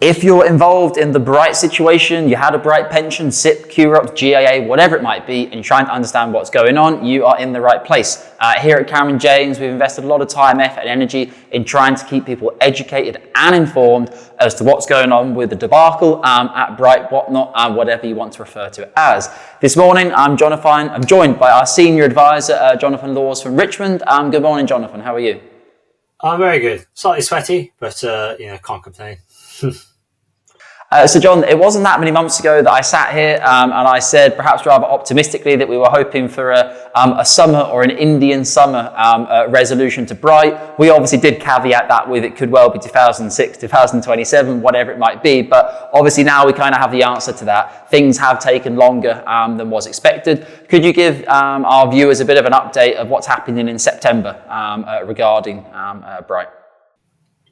If you're involved in the Brite situation, you had a Brite pension, SIPP, QROPS, GIA, whatever it might be, and you're trying to understand what's going on, you are in the right place. Here at Cameron James, we've invested a lot of time, effort, and energy in trying to keep people educated and informed as to what's going on with the debacle at Brite, whatnot, whatever you want to refer to it as. This morning, I'm Jonathan. I'm joined by our senior advisor, Jonathan Laws from Richmond. Good morning, Jonathan. How are you? I'm very good. Slightly sweaty, but can't complain. So John, it wasn't that many months ago that I sat here and I said, perhaps rather optimistically, that we were hoping for a summer or an Indian summer resolution to Brite. We obviously did caveat that with it could well be 2006, 2027, whatever it might be. But obviously now we kind of have the answer to that. Things have taken longer than was expected. Could you give our viewers a bit of an update of what's happening in September regarding Brite?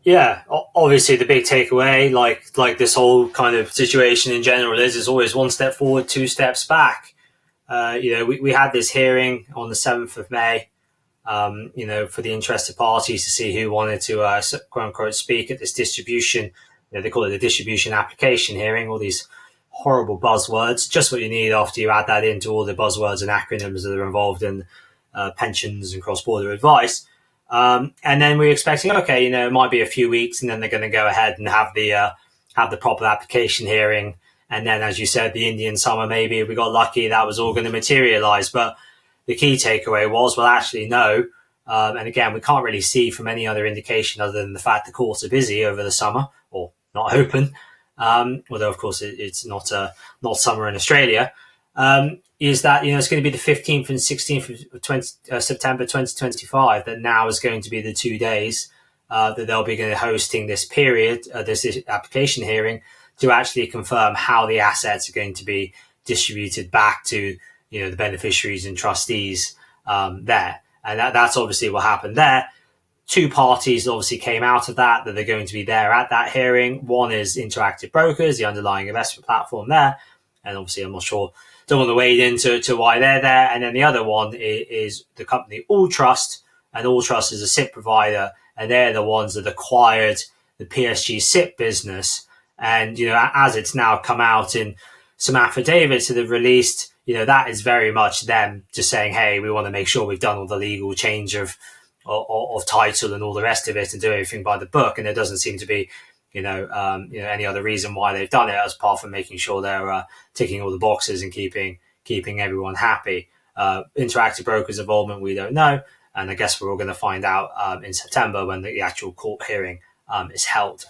Yeah, obviously the big takeaway, like this whole kind of situation in general, is always one step forward, two steps back. We had this hearing on the 7th of May, for the interested parties to see who wanted to, quote unquote, speak at this distribution. They call it the distribution application hearing, all these horrible buzzwords, just what you need after you add that into all the buzzwords and acronyms that are involved in pensions and cross-border advice. And then we're expecting, it might be a few weeks and then they're going to go ahead and have the proper application hearing. And then, as you said, the Indian summer, maybe if we got lucky, that was all going to materialize. But the key takeaway was, well, actually, no. And again, we can't really see from any other indication other than the fact the courts are busy over the summer or not open. Although, of course, it's not summer in Australia. Is that, it's going to be the 15th and 16th of September 2025 that now is going to be the 2 days that they'll be going to hosting this period, this application hearing, to actually confirm how the assets are going to be distributed back to, the beneficiaries and trustees there. And that's obviously what happened there. Two parties obviously came out of that they're going to be there at that hearing. One is Interactive Brokers, the underlying investment platform there. And obviously, I'm not sure, don't want to wade into why they're there. And then the other one is the company All Trust, and All Trust is a SIPP provider, and they're the ones that acquired the PSG SIPP business. And, as it's now come out in some affidavits that have released, that is very much them just saying, hey, we want to make sure we've done all the legal change of title and all the rest of it and do everything by the book. And there doesn't seem to be any other reason why they've done it, as apart from making sure they're ticking all the boxes and keeping everyone happy. Interactive Brokers involvement, we don't know, and I guess we're all going to find out in September when the actual court hearing is held.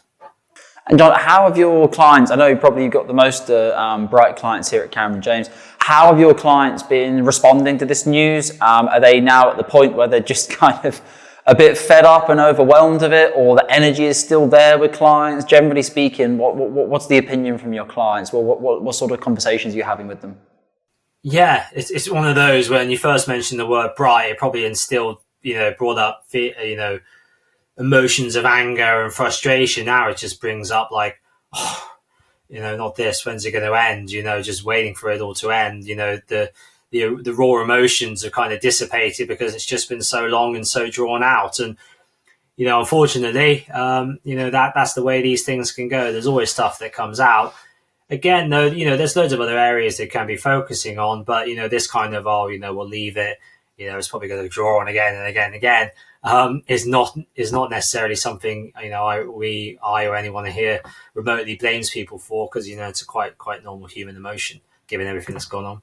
And John, how have your clients, I know probably you've got the most Brite clients here at Cameron James, how have your clients been responding to this news? Are they now at the point where they're just kind of a bit fed up and overwhelmed of it, or the energy is still there with clients? Generally speaking, what's the opinion from your clients? What sort of conversations are you having with them? Yeah, it's one of those when you first mentioned the word Brite, it probably instilled, brought up, emotions of anger and frustration. Now it just brings up like, not this, when's it going to end? Just waiting for it all to end. The raw emotions are kind of dissipated because it's just been so long and so drawn out. And, unfortunately, that's the way these things can go. There's always stuff that comes out. Again, though, there's loads of other areas they can be focusing on, but, this kind of, we'll leave it, it's probably going to draw on again and again and again, is not necessarily something, I or anyone here remotely blames people for, because, it's a quite normal human emotion, given everything that's gone on.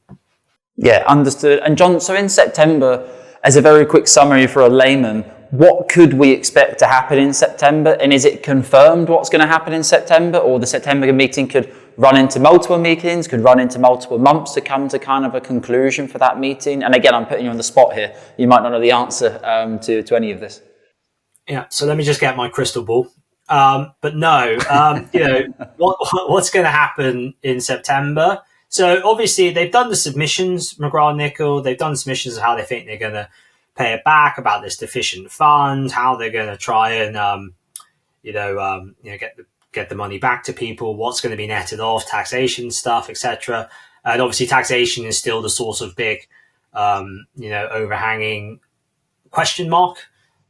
Yeah, understood. And John, so in September, as a very quick summary for a layman, what could we expect to happen in September? And is it confirmed what's going to happen in September, or the September meeting could run into multiple meetings, could run into multiple months to come to kind of a conclusion for that meeting? And again, I'm putting you on the spot here. You might not know the answer to any of this. Yeah, so let me just get my crystal ball. But no, what's going to happen in September? So obviously they've done the submissions, McGrath-Nicol, they've done submissions of how they think they're going to pay it back, about this deficient fund, how they're going to try and, get the money back to people, what's going to be netted off, taxation stuff, etc. And obviously taxation is still the sort of big, overhanging question mark.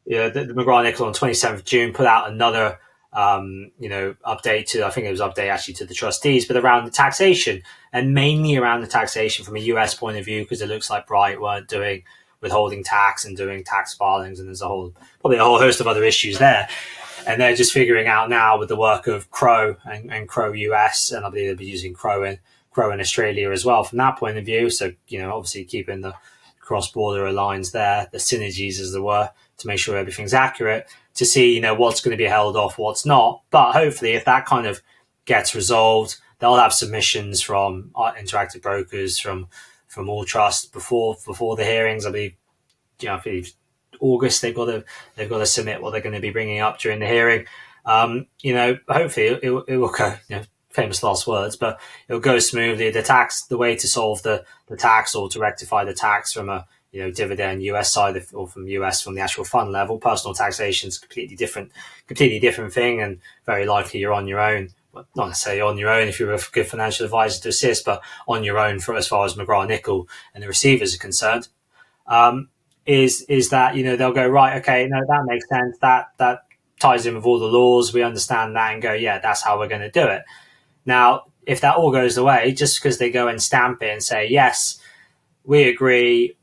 The McGrath-Nicol on 27th of June put out another update to, I think it was update actually to the trustees, but around the taxation, and mainly around the taxation from a US point of view, because it looks like Brite weren't doing withholding tax and doing tax filings, and there's probably a whole host of other issues there. And they're just figuring out now with the work of Crow and Crow US, and I believe they'll be using Crow in Australia as well from that point of view. So, obviously keeping the cross-border lines there, the synergies as there were, to make sure everything's accurate, to see, what's going to be held off, what's not. But hopefully if that kind of gets resolved, they'll have submissions from interactive brokers, from All Trust before the hearings. I believe, I believe August they've got to submit what they're going to be bringing up during the hearing. Hopefully it will go, famous last words, but it'll go smoothly. The way to solve the tax, or to rectify the tax from a dividend US side, or from the actual fund level, personal taxation is a completely different thing, and very likely you're on your own. Well, not necessarily on your own if you're a good financial advisor to assist, but on your own for as far as McGrath-Nicol and the receivers are concerned. Is that they'll go, right, okay, no, that makes sense, that ties in with all the laws, we understand that, and go, yeah, that's how we're going to do it. Now, if that all goes away, just because they go and stamp it and say, yes, we agree,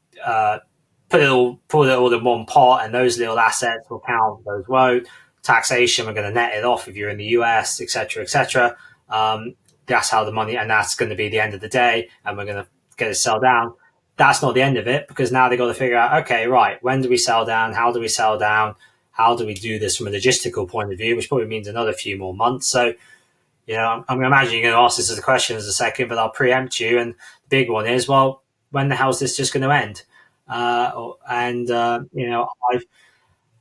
put it all in one pot, and those little assets will count, those won't. Taxation, we're going to net it off if you're in the US, etc., etc. That's how the money, and that's going to be the end of the day, and we're going to get it sell down. That's not the end of it, because now they've got to figure out, okay, right, when do we sell down? How do we sell down? How do we do this from a logistical point of view, which probably means another few more months. So, I'm going to imagine you're going to ask this as a question as a second, but I'll preempt you. And the big one is, well, when the hell is this just going to end?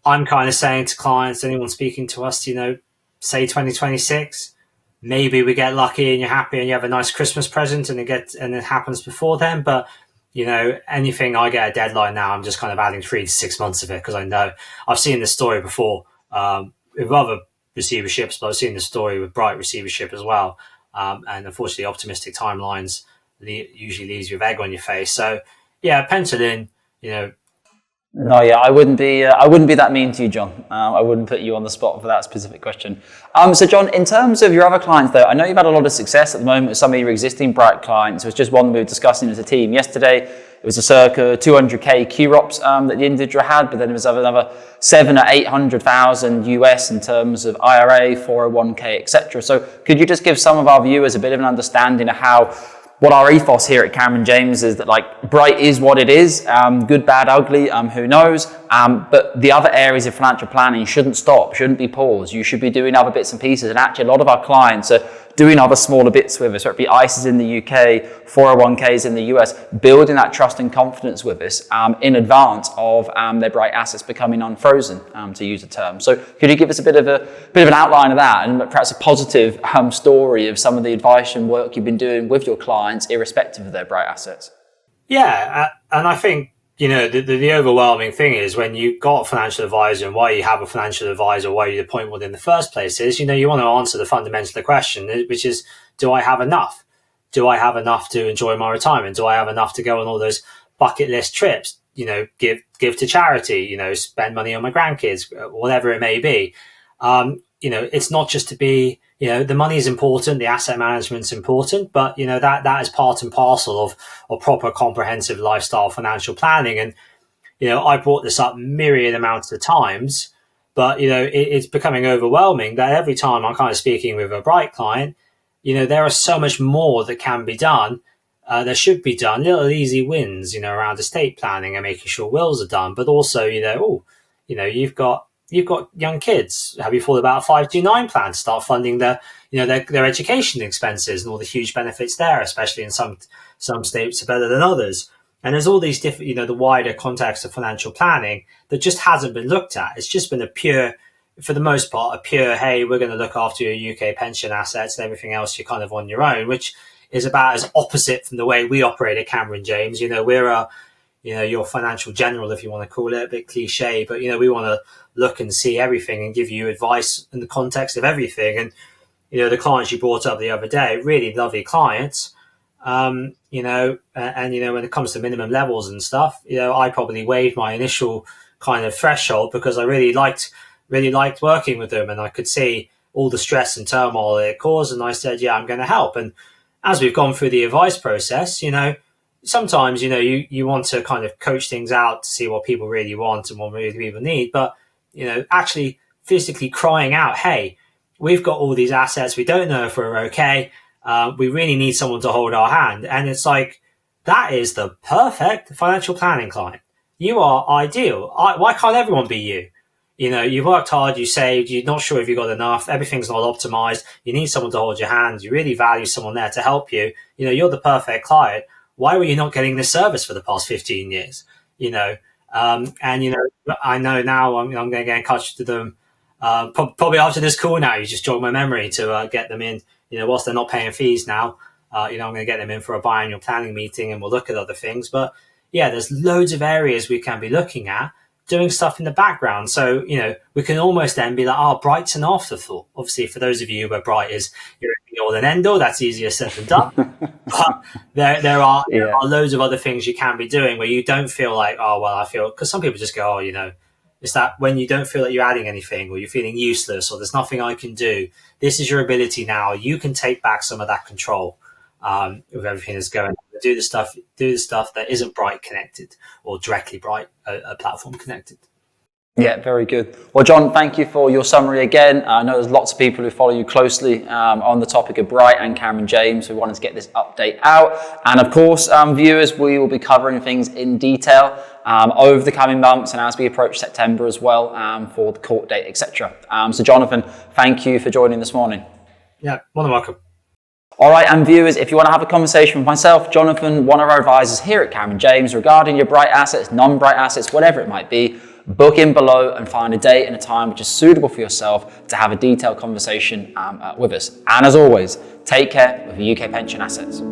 I'm kind of saying to clients, anyone speaking to us, say 2026, maybe we get lucky and you're happy and you have a nice Christmas present and it happens before then. But, anything, I get a deadline now, I'm just kind of adding 3 to 6 months of it, because I know I've seen this story before with other receiverships, but I've seen the story with Brite receivership as well. And unfortunately, optimistic timelines usually leaves you with egg on your face. So, yeah, pencil in, No, yeah, I wouldn't be that mean to you, John. I wouldn't put you on the spot for that specific question. So, John, in terms of your other clients, though, I know you've had a lot of success at the moment with some of your existing Brite clients. It was just one we were discussing as a team yesterday. It was a circa 200k QROPS that the individual had, but then there was another 700,000 or 800,000 US in terms of IRA, 401k, etc. So, could you just give some of our viewers a bit of an understanding of what our ethos here at Cameron James is, that Brite is what it is, good, bad, ugly, who knows, but the other areas of financial planning shouldn't be paused. You should be doing other bits and pieces, and actually a lot of our clients are doing other smaller bits with us, whether it be ISAs in the UK, 401ks in the US, building that trust and confidence with us in advance of their Brite assets becoming unfrozen, to use a term. So could you give us a bit of an outline of that, and perhaps a positive story of some of the advice and work you've been doing with your clients, irrespective of their Brite assets? Yeah, and I think, the overwhelming thing is, when you've got a financial advisor, and why you have a financial advisor, why you appoint one in the first place is, you want to answer the fundamental question, which is, do I have enough? Do I have enough to enjoy my retirement? Do I have enough to go on all those bucket list trips? Give to charity, spend money on my grandkids, whatever it may be. It's not just to be, the money is important, the asset management's important, but, that is part and parcel of proper comprehensive lifestyle financial planning. And, I brought this up myriad amounts of times, but, it's becoming overwhelming that every time I'm kind of speaking with a Brite client, there are so much more that can be done. There should be done, little easy wins, around estate planning and making sure wills are done, but also, you've got young kids. Have you thought about a 529 plan to start funding their education expenses and all the huge benefits there, especially in some states are better than others. And there's all these different, the wider context of financial planning that just hasn't been looked at. It's just been for the most part, hey, we're going to look after your UK pension assets, and everything else you're kind of on your own, which is about as opposite from the way we operate at Cameron James. We're your financial general, if you want to call it, a bit cliche, but, we want to look and see everything and give you advice in the context of everything. And, the clients you brought up the other day, really lovely clients, and, when it comes to minimum levels and stuff, I probably waived my initial kind of threshold because I really liked working with them. And I could see all the stress and turmoil it caused. And I said, yeah, I'm going to help. And as we've gone through the advice process, sometimes, you want to kind of coach things out to see what people really want and what really people need. But, actually physically crying out, hey, we've got all these assets. We don't know if we're okay. We really need someone to hold our hand. And it's like, that is the perfect financial planning client. You are ideal. Why can't everyone be you? You've worked hard, you saved, you're not sure if you've got enough, everything's not optimized. You need someone to hold your hand. You really value someone there to help you. You're the perfect client. Why were you not getting this service for the past 15 years? I know now I'm going to get in touch with them. Probably after this call now, you just jogged my memory to get them in. Whilst they're not paying fees now, I'm going to get them in for a biannual planning meeting and we'll look at other things. But yeah, there's loads of areas we can be looking at, doing stuff in the background. So, we can almost then be like, oh, Brite's an afterthought. Obviously, for those of you where Brite is your all and end all, that's easier said than done. But there are loads of other things you can be doing where you don't feel like, oh, well, I feel, because some people just go, oh, it's that when you don't feel like you're adding anything or you're feeling useless or there's nothing I can do. This is your ability now. You can take back some of that control with everything that's going on. Do the stuff that isn't Brite connected or directly Brite a platform connected. Yeah, very good. Well, John, thank you for your summary again. I know there's lots of people who follow you closely on the topic of Brite and Cameron James who wanted to get this update out. And of course, viewers, we will be covering things in detail over the coming months and as we approach September as well for the court date, etc. So Jonathan, thank you for joining this morning. Yeah, more than welcome. All right, and viewers, if you want to have a conversation with myself, Jonathan, one of our advisors here at Cameron James regarding your Brite assets, non-Brite assets, whatever it might be, book in below and find a date and a time which is suitable for yourself to have a detailed conversation with us. And as always, take care of your UK pension assets.